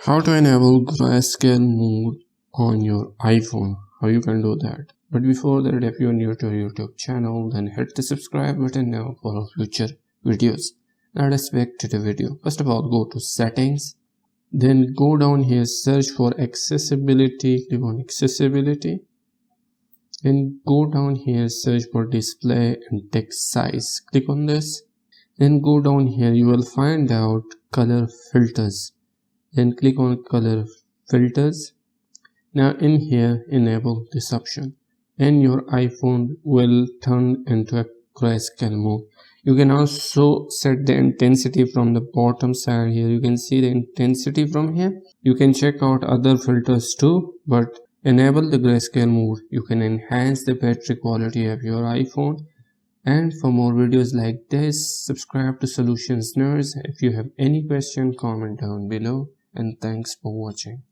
How to enable Grayscale Mode on your iPhone. How you can do that. But before that, if you are new to our YouTube channel, then hit the subscribe button now for our future videos. Now let's back to the video. First of all, go to settings. Then go down here, search for accessibility. Click on accessibility. Then go down here, search for display and text size. Click on this. Then go down here, you will find out color filters. Then click on color filters. Now in here, enable this option and your iPhone will turn into a grayscale mode. You can also set the intensity from the bottom side here. You can see the intensity from here. You can check out other filters too, but enable the grayscale mode. You can enhance the battery quality of your iPhone. And for more videos like this, subscribe to Solutions Nerds. If you have any question, comment down below. And thanks for watching.